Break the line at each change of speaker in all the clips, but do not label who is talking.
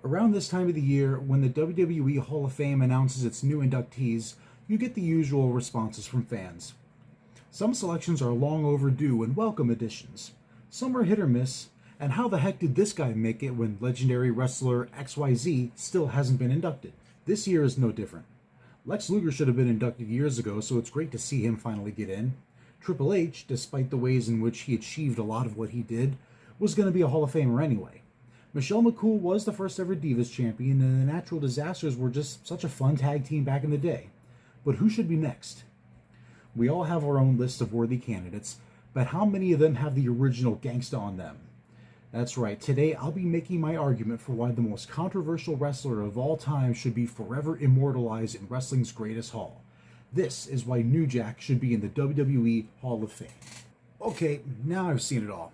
Around this time of the year, when the WWE Hall of Fame announces its new inductees, you get the usual responses from fans. Some selections are long overdue and welcome additions. Some are hit or miss, and how the heck did this guy make it when legendary wrestler XYZ still hasn't been inducted? This year is no different. Lex Luger should have been inducted years ago, so it's great to see him finally get in. Triple H, despite the ways in which he achieved a lot of what he did, was going to be a Hall of Famer anyway. Michelle McCool was the first ever Divas champion, and the Natural Disasters were just such a fun tag team back in the day. But who should be next? We all have our own list of worthy candidates, but how many of them have the original gangsta on them? That's right, today I'll be making my argument for why the most controversial wrestler of all time should be forever immortalized in wrestling's greatest hall. This is why New Jack should be in the WWE Hall of Fame. Okay, now I've seen it all.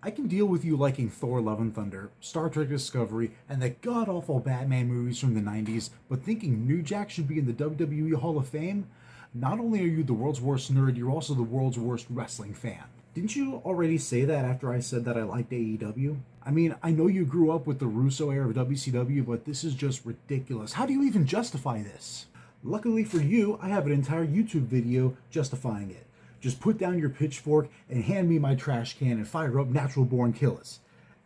I can deal with you liking Thor Love and Thunder, Star Trek Discovery, and the god-awful Batman movies from the 90s, but thinking New Jack should be in the WWE Hall of Fame? Not only are you the world's worst nerd, you're also the world's worst wrestling fan. Didn't you already say that after I said that I liked AEW? I mean, I know you grew up with the Russo era of WCW, but this is just ridiculous. How do you even justify this? Luckily for you, I have an entire YouTube video justifying it. Just put down your pitchfork and hand me my trash can and fire up Natural Born Killaz.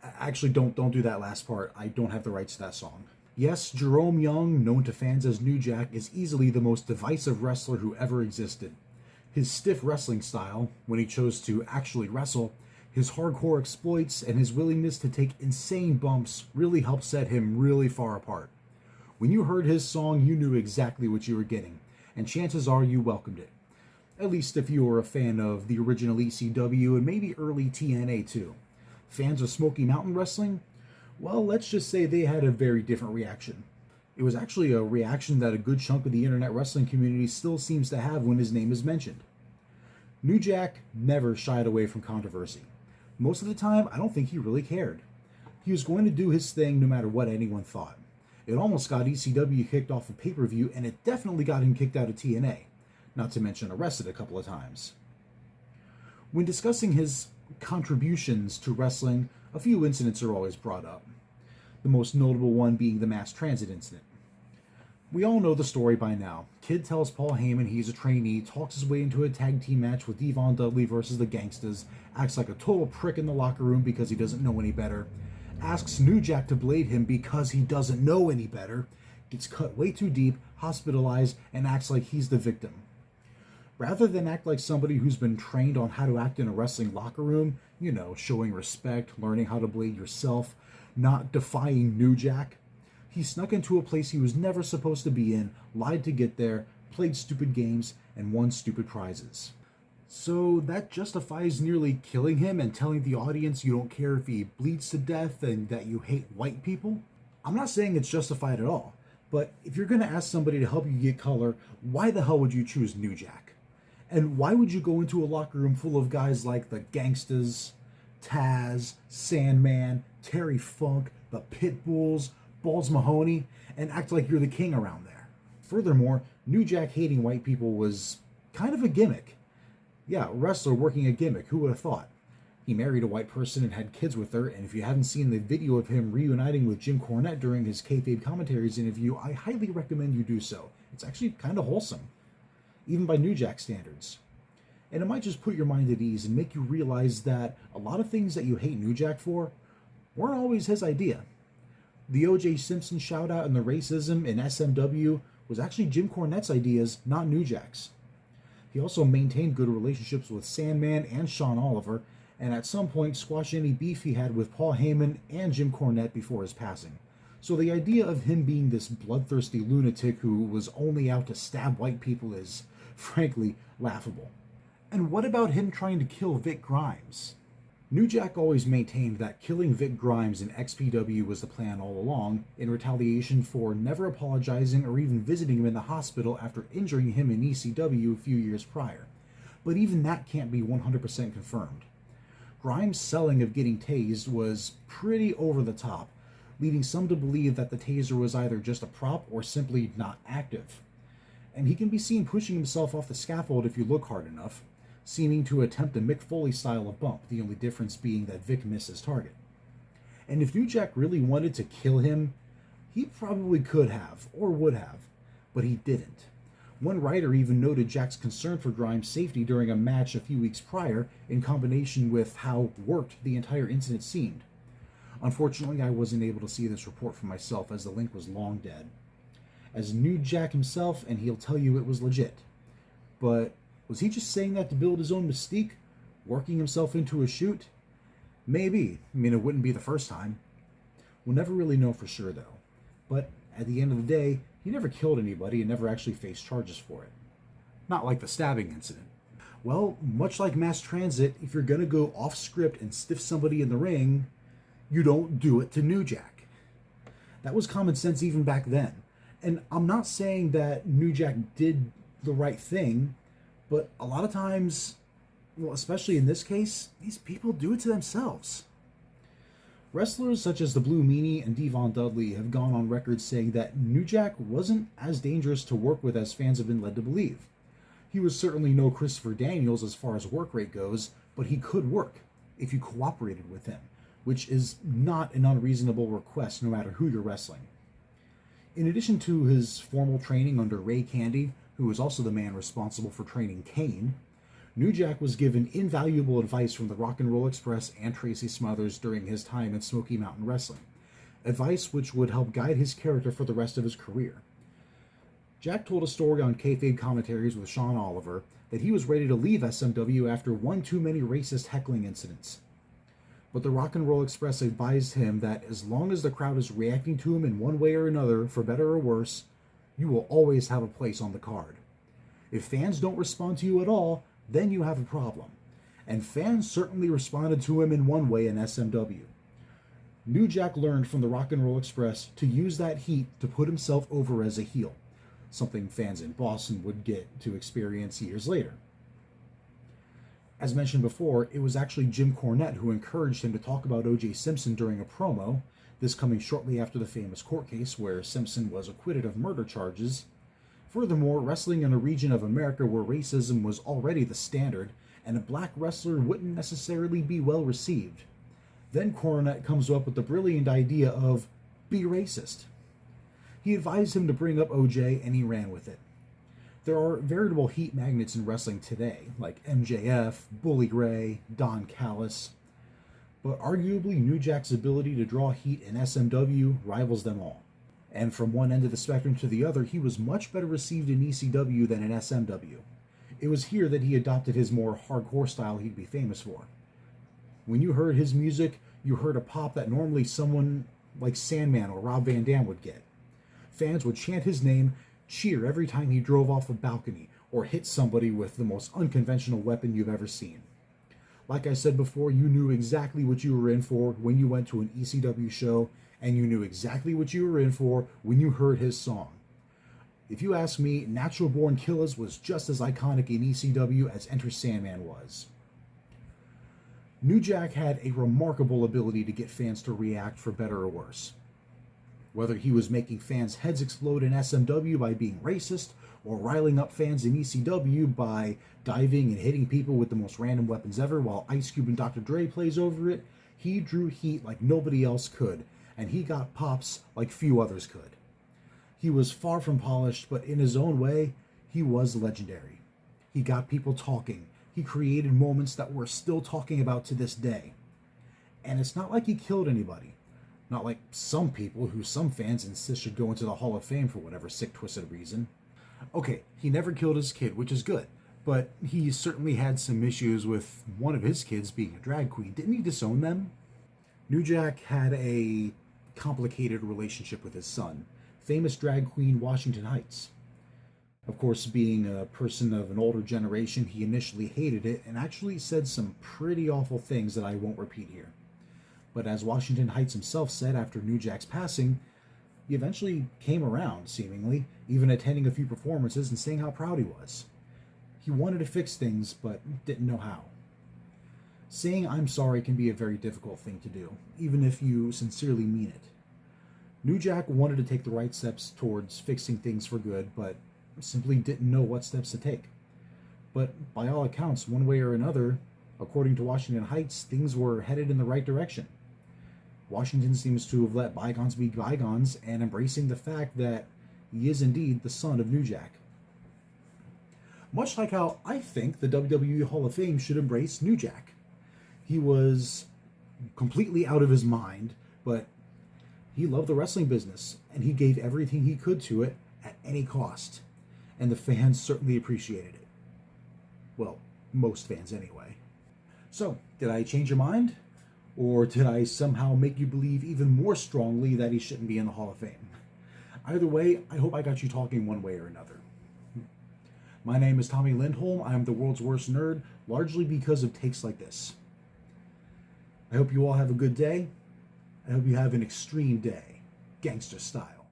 Actually, don't do that last part. I don't have the rights to that song. Yes, Jerome Young, known to fans as New Jack, is easily the most divisive wrestler who ever existed. His stiff wrestling style, when he chose to actually wrestle, his hardcore exploits, and his willingness to take insane bumps really helped set him really far apart. When you heard his song, you knew exactly what you were getting, and chances are you welcomed it. At least if you were a fan of the original ECW and maybe early TNA too. Fans of Smoky Mountain Wrestling? Well, let's just say they had a very different reaction. It was actually a reaction that a good chunk of the internet wrestling community still seems to have when his name is mentioned. New Jack never shied away from controversy. Most of the time, I don't think he really cared. He was going to do his thing no matter what anyone thought. It almost got ECW kicked off of pay-per-view, and it definitely got him kicked out of TNA. Not to mention arrested a couple of times. When discussing his contributions to wrestling, a few incidents are always brought up. The most notable one being the mass transit incident. We all know the story by now. Kid tells Paul Heyman he's a trainee, talks his way into a tag team match with Devon Dudley versus the Gangstas, acts like a total prick in the locker room because he doesn't know any better, asks New Jack to blade him because he doesn't know any better, gets cut way too deep, hospitalized, and acts like he's the victim. Rather than act like somebody who's been trained on how to act in a wrestling locker room, showing respect, learning how to blade yourself, not defying New Jack, he snuck into a place he was never supposed to be in, lied to get there, played stupid games, and won stupid prizes. So that justifies nearly killing him and telling the audience you don't care if he bleeds to death and that you hate white people? I'm not saying it's justified at all, but if you're going to ask somebody to help you get color, why the hell would you choose New Jack? And why would you go into a locker room full of guys like the Gangstas, Taz, Sandman, Terry Funk, the Pitbulls, Balls Mahoney, and act like you're the king around there? Furthermore, New Jack hating white people was kind of a gimmick. Yeah, a wrestler working a gimmick, who would have thought? He married a white person and had kids with her, and if you haven't seen the video of him reuniting with Jim Cornette during his Kayfabe Commentaries interview, I highly recommend you do so. It's actually kind of wholesome, even by New Jack standards. And it might just put your mind at ease and make you realize that a lot of things that you hate New Jack for weren't always his idea. The O.J. Simpson shout-out and the racism in SMW was actually Jim Cornette's ideas, not New Jack's. He also maintained good relationships with Sandman and Sean Oliver, and at some point squashed any beef he had with Paul Heyman and Jim Cornette before his passing. So the idea of him being this bloodthirsty lunatic who was only out to stab white people is, frankly, laughable. And what about him trying to kill Vic Grimes? New Jack always maintained that killing Vic Grimes in XPW was the plan all along, in retaliation for never apologizing or even visiting him in the hospital after injuring him in ECW a few years prior. But even that can't be 100% confirmed. Grimes' selling of getting tased was pretty over the top, leading some to believe that the taser was either just a prop or simply not active. And he can be seen pushing himself off the scaffold if you look hard enough, seeming to attempt a Mick Foley style of bump, the only difference being that Vic missed his target. And if New Jack really wanted to kill him, He probably could have, or would have, but he didn't. One writer even noted Jack's concern for Grimes' safety during a match a few weeks prior, in combination with how worked the entire incident seemed. Unfortunately, I wasn't able to see this report for myself as the link was long dead. As knew Jack himself, and he'll tell you it was legit. But was he just saying that to build his own mystique? Working himself into a shoot? Maybe. I mean, it wouldn't be the first time. We'll never really know for sure, though. But at the end of the day, he never killed anybody and never actually faced charges for it. Not like the stabbing incident. Well, much like mass transit, if you're gonna go off script and stiff somebody in the ring, you don't do it to New Jack. That was common sense even back then. And I'm not saying that New Jack did the right thing, but a lot of times, well, especially in this case, these people do it to themselves. Wrestlers such as the Blue Meanie and Devon Dudley have gone on record saying that New Jack wasn't as dangerous to work with as fans have been led to believe. He was certainly no Christopher Daniels as far as work rate goes, but he could work if you cooperated with him, which is not an unreasonable request no matter who you're wrestling. In addition to his formal training under Ray Candy, who was also the man responsible for training Kane, New Jack was given invaluable advice from the Rock and Roll Express and Tracy Smothers during his time in Smoky Mountain Wrestling, advice which would help guide his character for the rest of his career. Jack told a story on Kayfabe Commentaries with Sean Oliver that he was ready to leave SMW after one too many racist heckling incidents. But the Rock and Roll Express advised him that as long as the crowd is reacting to him in one way or another, for better or worse, you will always have a place on the card. If fans don't respond to you at all, then you have a problem. And fans certainly responded to him in one way in SMW. New Jack learned from the Rock and Roll Express to use that heat to put himself over as a heel, something fans in Boston would get to experience years later. As mentioned before, it was actually Jim Cornette who encouraged him to talk about O.J. Simpson during a promo, this coming shortly after the famous court case where Simpson was acquitted of murder charges. Furthermore, wrestling in a region of America where racism was already the standard, and a black wrestler wouldn't necessarily be well received. Then Cornette comes up with the brilliant idea of, be racist. He advised him to bring up OJ, and he ran with it. There are veritable heat magnets in wrestling today, like MJF, Bully Ray, Don Callis, but arguably New Jack's ability to draw heat in SMW rivals them all. And from one end of the spectrum to the other, he was much better received in ECW than in SMW. It was here that he adopted his more hardcore style he'd be famous for. When you heard his music, you heard a pop that normally someone like Sandman or Rob Van Dam would get. Fans would chant his name, cheer every time he drove off a balcony, or hit somebody with the most unconventional weapon you've ever seen. Like I said before, you knew exactly what you were in for when you went to an ECW show, and you knew exactly what you were in for when you heard his song. If you ask me, Natural Born Killaz was just as iconic in ECW as Enter Sandman was. New Jack had a remarkable ability to get fans to react for better or worse. Whether he was making fans' heads explode in SMW by being racist, or riling up fans in ECW by diving and hitting people with the most random weapons ever while Ice Cube and Dr. Dre plays over it, he drew heat like nobody else could, and he got pops like few others could. He was far from polished, but in his own way, he was legendary. He got people talking. He created moments that we're still talking about to this day. And it's not like he killed anybody. Not like some people who some fans insist should go into the Hall of Fame for whatever sick, twisted reason. Okay, he never killed his kid, which is good. But he certainly had some issues with one of his kids being a drag queen. Didn't he disown them? New Jack had a complicated relationship with his son, famous drag queen Washington Heights. Of course, being a person of an older generation, he initially hated it and actually said some pretty awful things that I won't repeat here. But as Washington Heights himself said after New Jack's passing, he eventually came around, seemingly, even attending a few performances and saying how proud he was. He wanted to fix things, but didn't know how. Saying I'm sorry can be a very difficult thing to do, even if you sincerely mean it. New Jack wanted to take the right steps towards fixing things for good, but simply didn't know what steps to take. But by all accounts, one way or another, according to Washington Heights, things were headed in the right direction. Washington seems to have let bygones be bygones and embracing the fact that he is indeed the son of New Jack. Much like how I think the WWE Hall of Fame should embrace New Jack. He was completely out of his mind, but he loved the wrestling business, and he gave everything he could to it at any cost. And the fans certainly appreciated it. Well, most fans anyway. So, did I change your mind? Or did I somehow make you believe even more strongly that he shouldn't be in the Hall of Fame? Either way, I hope I got you talking one way or another. My name is Tommy Lindholm. I am the world's worst nerd, largely because of takes like this. I hope you all have a good day. I hope you have an extreme day, gangster style.